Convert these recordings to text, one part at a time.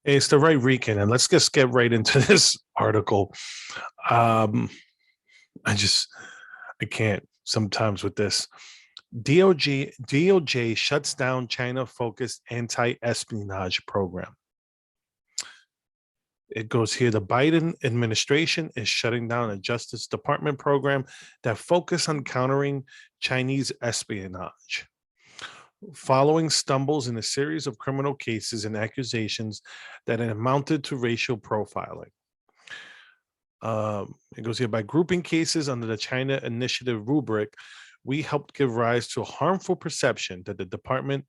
It's the right weekend, and let's just get right into this article. Um, I just I can't sometimes with this. DOJ shuts down China-focused anti-espionage program. It goes here. The Biden administration is shutting down a Justice Department program that focused on countering Chinese espionage, following stumbles in a series of criminal cases and accusations that amounted to racial profiling. It goes here, by grouping cases under the China Initiative rubric, we helped give rise to a harmful perception that the department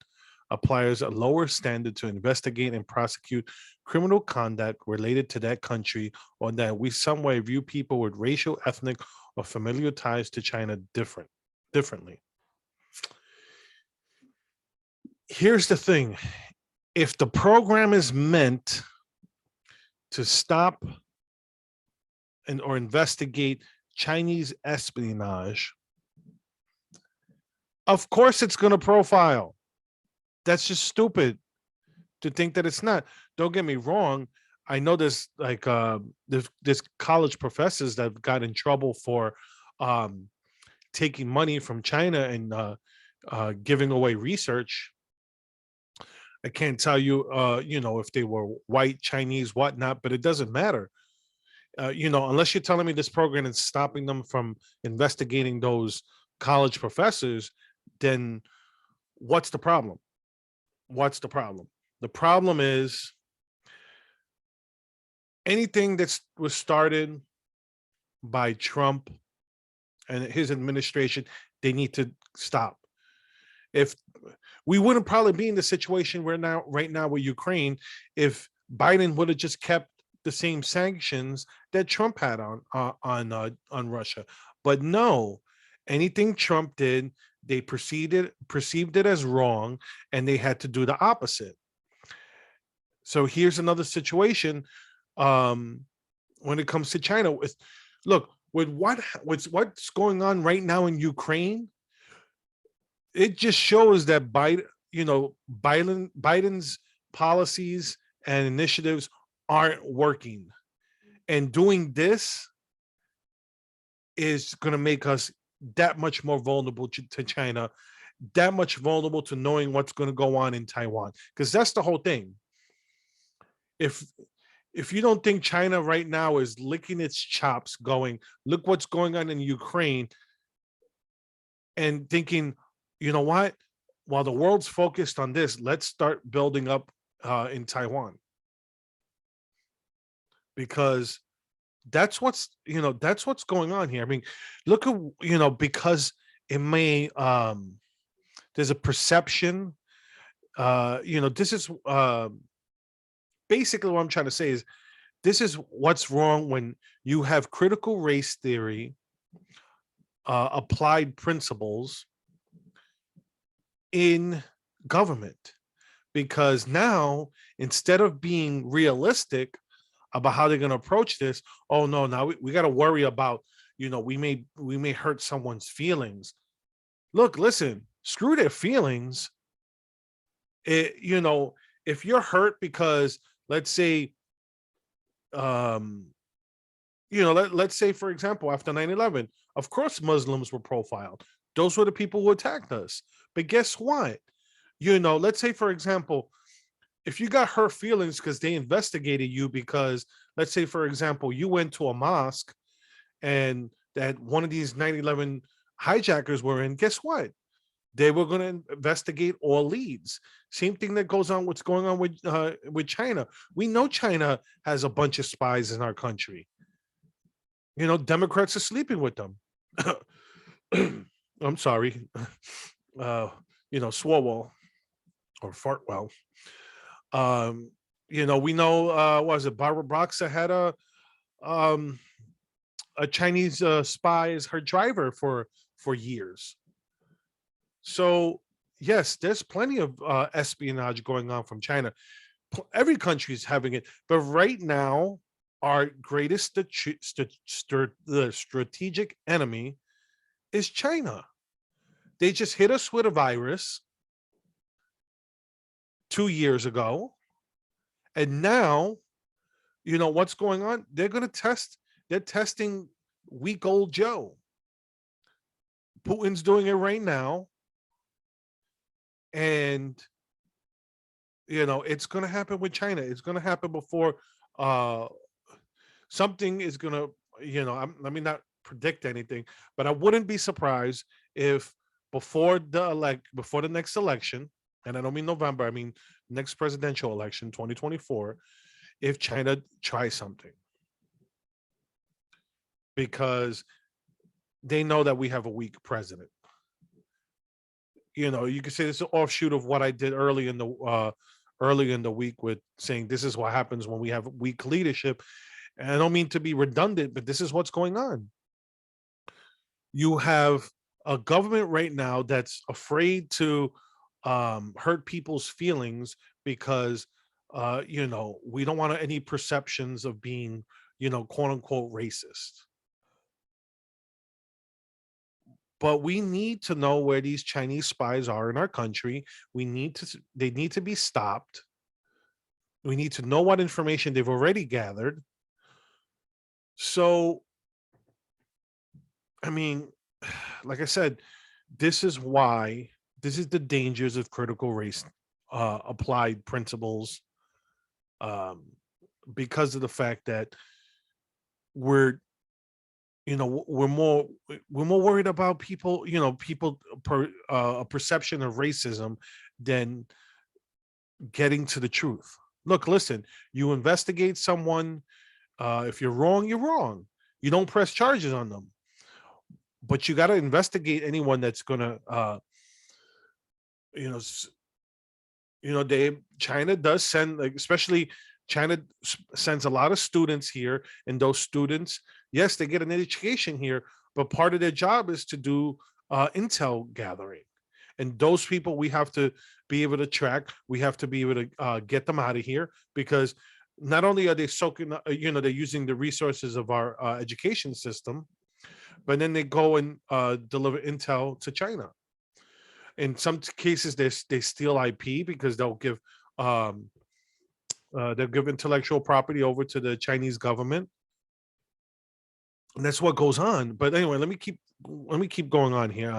applies a lower standard to investigate and prosecute criminal conduct related to that country, or that we some way view people with racial, ethnic, or familial ties to China differently. Here's the thing. If the program is meant to stop or investigate Chinese espionage, of course it's going to profile. That's just stupid to think that it's not. Don't get me wrong. I know there's there's college professors that got in trouble for taking money from China and giving away research. I can't tell you, if they were white, Chinese, whatnot, but it doesn't matter. Unless you're telling me this program is stopping them from investigating those college professors, then what's the problem? What's the problem? The problem is anything that was started by Trump and his administration, they need to stop. If we wouldn't probably be in the situation we're now right now with Ukraine if Biden would have just kept the same sanctions that Trump had on Russia. But no, anything Trump did, they perceived it as wrong, and they had to do the opposite. So here's another situation when it comes to China. Look, with what's going on right now in Ukraine, it just shows that Biden's policies and initiatives aren't working, and doing this is going to make us that much more vulnerable to China, that much vulnerable to knowing what's going to go on in Taiwan, because that's the whole thing. If you don't think China right now is licking its chops going, look what's going on in Ukraine, and thinking, you know what, while the world's focused on this, let's start building up in Taiwan, because that's what's going on here. I mean, look at, because it may there's a perception, this is basically what I'm trying to say is this is what's wrong when you have critical race theory, applied principles in government, because now instead of being realistic about how they're going to approach this, oh no, now we got to worry about, we may hurt someone's feelings. Look, listen, screw their feelings. If you're hurt because, let's say, let's say, for example, after 9/11, of course Muslims were profiled. Those were the people who attacked us. But guess what? Let's say, for example, if you got hurt feelings because they investigated you because, let's say, for example, you went to a mosque and that one of these 9/11 hijackers were in, guess what? They were going to investigate all leads. Same thing that goes on, what's going on with China. We know China has a bunch of spies in our country. Democrats are sleeping with them. I'm sorry. Swalwell or Fartwell. We know, was it Barbara Boxer had a Chinese spy as her driver for years. So yes, there's plenty of espionage going on from China. Every country is having it, but right now, our greatest strategic enemy is China. They just hit us with a virus 2 years ago, And now, what's going on? They're testing week old Joe. Putin's doing it right now. And, it's going to happen with China. It's going to happen before uh, something is going to, let me not predict anything, but I wouldn't be surprised if before the next election, and I don't mean November, I mean next presidential election, 2024, if China tries something, because they know that we have a weak president. You could say this is an offshoot of what I did early in the week with saying this is what happens when we have weak leadership. And I don't mean to be redundant, but this is what's going on. You have a government right now that's afraid to hurt people's feelings because we don't want any perceptions of being, quote unquote racist. But we need to know where these Chinese spies are in our country. They need to be stopped. We need to know what information they've already gathered. So, I mean, like I said, this is the dangers of critical race applied principles, um, because of the fact that we're we're more worried about people, a perception of racism than getting to the truth. Look, listen, you investigate someone. If you're wrong, you're wrong. You don't press charges on them, but you got to investigate anyone that's gonna you know China does send, like, especially China sends a lot of students here, and those students, yes, they get an education here, but part of their job is to do intel gathering. And those people we have to be able to track. We have to be able to get them out of here, because not only are they soaking, they're using the resources of our education system, but then they go and deliver intel to China. In some cases, they steal IP because um, they'll give intellectual property over to the Chinese government, and that's what goes on. But anyway, let me keep going on here.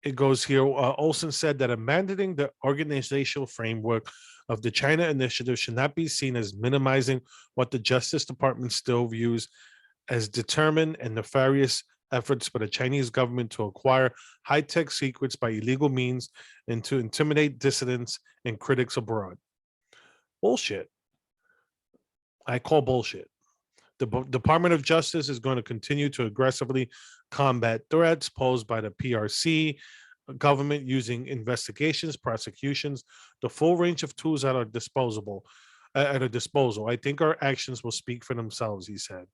It goes here. Olson said that abandoning the organizational framework of the China initiative should not be seen as minimizing what the Justice Department still views as determined and nefarious efforts by the Chinese government to acquire high-tech secrets by illegal means and to intimidate dissidents and critics abroad. Bullshit. I call bullshit. The Department of Justice is going to continue to aggressively combat threats posed by the PRC government using investigations, prosecutions, the full range of tools at our disposal. I think our actions will speak for themselves, he said.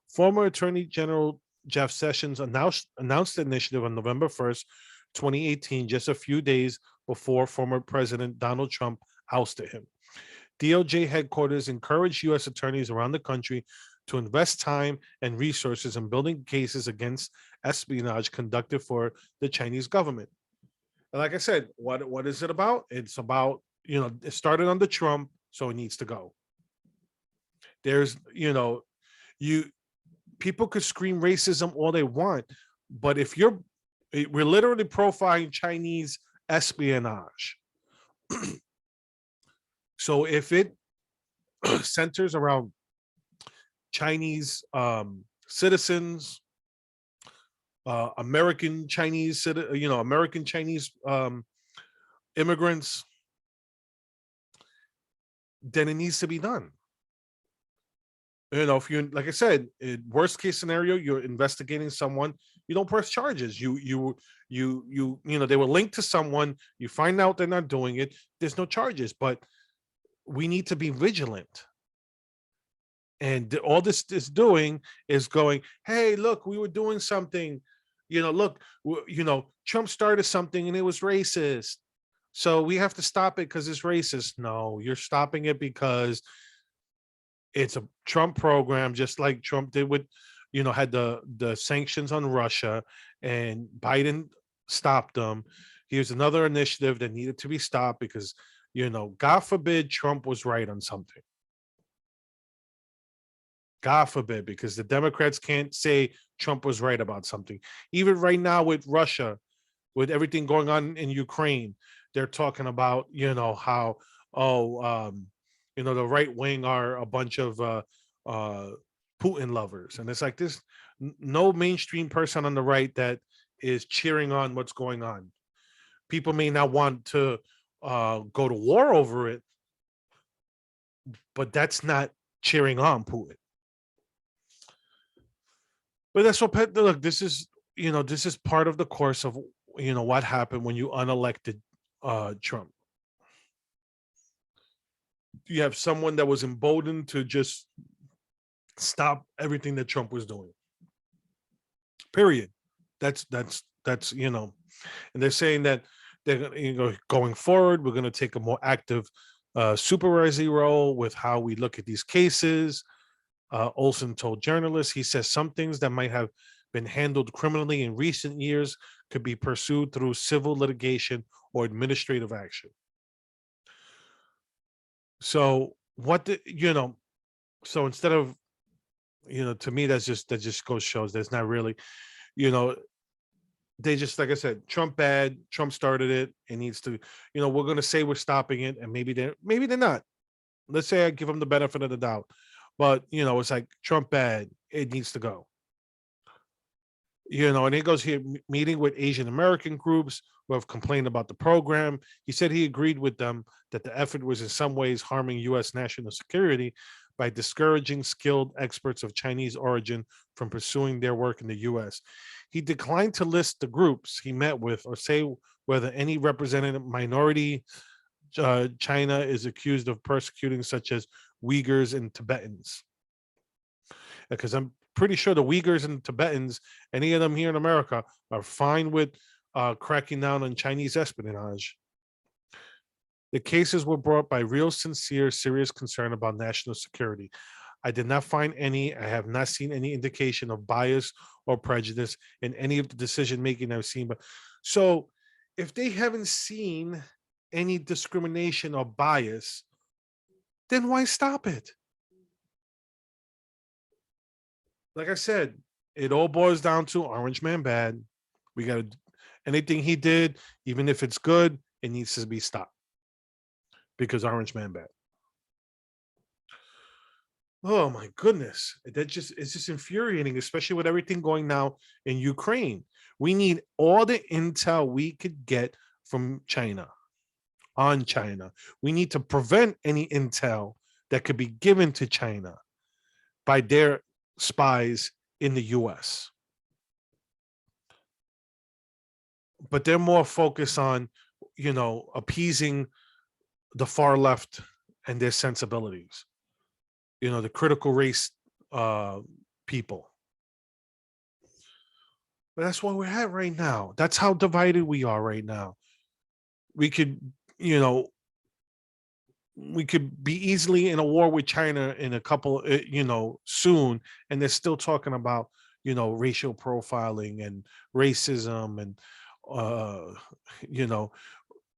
Former Attorney General Jeff Sessions announced the initiative on November 1st, 2018, just a few days before former President Donald Trump ousted him. DOJ headquarters encouraged U.S. attorneys around the country to invest time and resources in building cases against espionage conducted for the Chinese government. And like I said, what is it about? It's about, it started under Trump, so it needs to go. There's, you people could scream racism all they want, but we're literally profiling Chinese espionage. So if it centers around Chinese citizens, American Chinese, American Chinese immigrants, then it needs to be done. If you, like I said, in worst case scenario, you're investigating someone, you don't press charges. They were linked to someone, you find out they're not doing it, there's no charges. But we need to be vigilant. And all this is doing is going, hey, look, we were doing something, look, Trump started something and it was racist, so we have to stop it because it's racist. No, you're stopping it because it's a Trump program, just like Trump did with, had the sanctions on Russia, and Biden stopped them. Here's another initiative that needed to be stopped because God forbid Trump was right on something. God forbid, because the Democrats can't say Trump was right about something. Even right now with Russia, with everything going on in Ukraine, they're talking about, how, oh, the right wing are a bunch of uh, Putin lovers. And it's like this, no mainstream person on the right that is cheering on what's going on. People may not want to go to war over it, but that's not cheering on Putin. But that's what look. This is part of the course of what happened when you unelected Trump. You have someone that was emboldened to just stop everything that Trump was doing. Period. That's and they're saying that they're going forward. We're going to take a more active supervisory role with how we look at these cases. Olson told journalists, he says some things that might have been handled criminally in recent years could be pursued through civil litigation or administrative action. So so instead of, to me, that just goes shows there's not really, you know, they just, like I said, Trump bad, Trump started it. It needs to, we're gonna say we're stopping it, and maybe they're not. Let's say I give them the benefit of the doubt. But it's like Trump bad, it needs to go. And he goes here meeting with Asian American groups who have complained about the program. He said he agreed with them that the effort was in some ways harming U.S. national security by discouraging skilled experts of Chinese origin from pursuing their work in the U.S. He declined to list the groups he met with or say whether any representative minority China is accused of persecuting, such as Uyghurs and Tibetans. Because I'm pretty sure the Uyghurs and Tibetans, any of them here in America, are fine with cracking down on Chinese espionage. The cases were brought by real, sincere, serious concern about national security. I did not find any. I have not seen any indication of bias or prejudice in any of the decision making I've seen. But so, if they haven't seen any discrimination or bias, then why stop it? Like I said, it all boils down to Orange Man bad. We got to, anything he did, even if it's good, it needs to be stopped because Orange Man bad. Oh my goodness. It's just infuriating, especially with everything going now in Ukraine. We need all the intel we could get from China on China. We need to prevent any intel that could be given to China by their spies in the US. But they're more focused on, appeasing the far left and their sensibilities. The critical race people. But that's where we're at right now. That's how divided we are right now. We could, we could be easily in a war with China in a couple, soon, and they're still talking about, racial profiling and racism and, you know,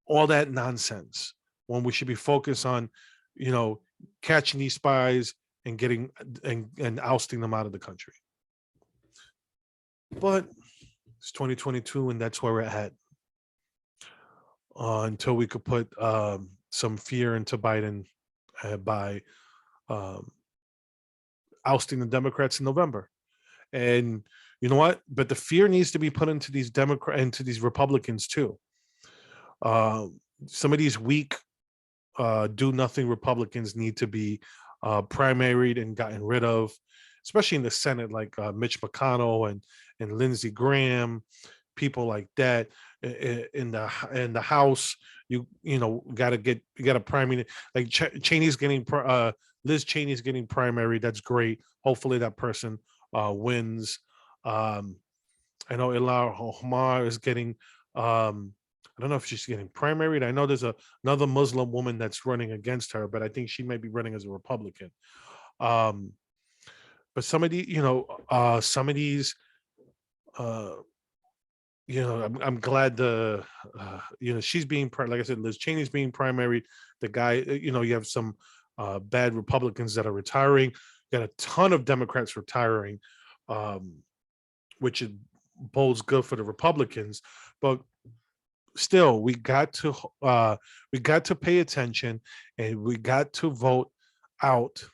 all that nonsense. When we should be focused on, catching these spies and getting and ousting them out of the country. But it's 2022, and that's where we're at. Until we could put some fear into Biden by um, ousting the Democrats in November. And you know what? But the fear needs to be put into these into these Republicans too. Some of these weak, do nothing Republicans need to be primaried and gotten rid of, especially in the Senate, like Mitch McConnell and Lindsey Graham, people like that. In the House, you got to primary, like Cheney's getting Liz Cheney's getting primary. That's great. Hopefully that person wins. I know Ilhan Omar is getting. I don't know if she's getting primaried. I know there's another Muslim woman that's running against her, but I think she might be running as a Republican. But some of these I'm glad she's being like I said, Liz Cheney's being primary. The guy, you have some bad Republicans that are retiring. Got a ton of Democrats retiring, um, which it bodes good for the Republicans. But still, we got to pay attention, and we got to vote out.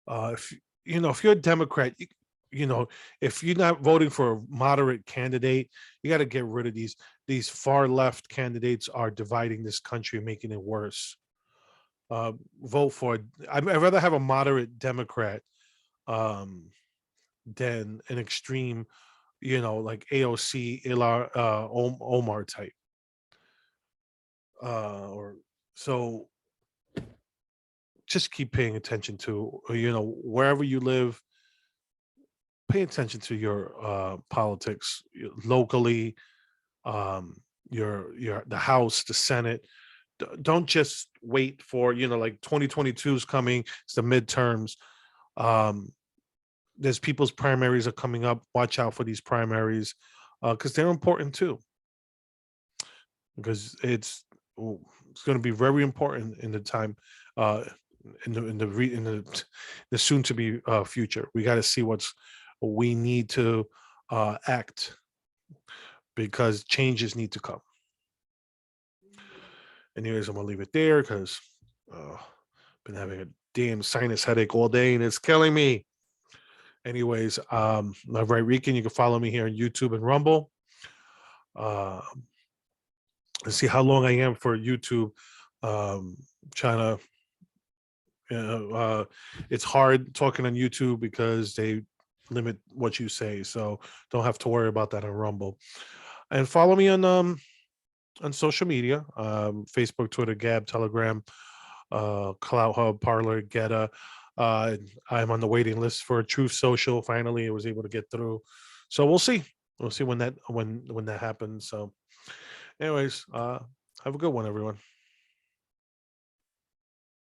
If if you're a Democrat, you know if you're not voting for a moderate candidate, you got to get rid of these far left candidates are dividing this country, making it worse. Vote for I'd rather have a moderate Democrat um, than an extreme, like AOC Omar type. Or so just keep paying attention to wherever you live. Pay attention to your politics locally, your the House, the Senate. Don't just wait for like 2022 is coming. It's the midterms. Um, there's people's primaries are coming up. Watch out for these primaries because they're important too. Because it's going to be very important in the time uh, in the soon to be future. We got to see we need to act because changes need to come. Anyways, I'm gonna leave it there because been having a damn sinus headache all day and it's killing me. Anyways, all right, Rican, you can follow me here on YouTube and Rumble. Uh, let's see how long I am for YouTube. Trying to, it's hard talking on YouTube because they limit what you say, so don't have to worry about that on Rumble. And follow me on social media, Facebook, Twitter, Gab, Telegram, Clout Hub, Parlor, Geta. I'm on the waiting list for Truth Social. Finally, I was able to get through. So we'll see. We'll see when that happens. So, anyways, have a good one, everyone.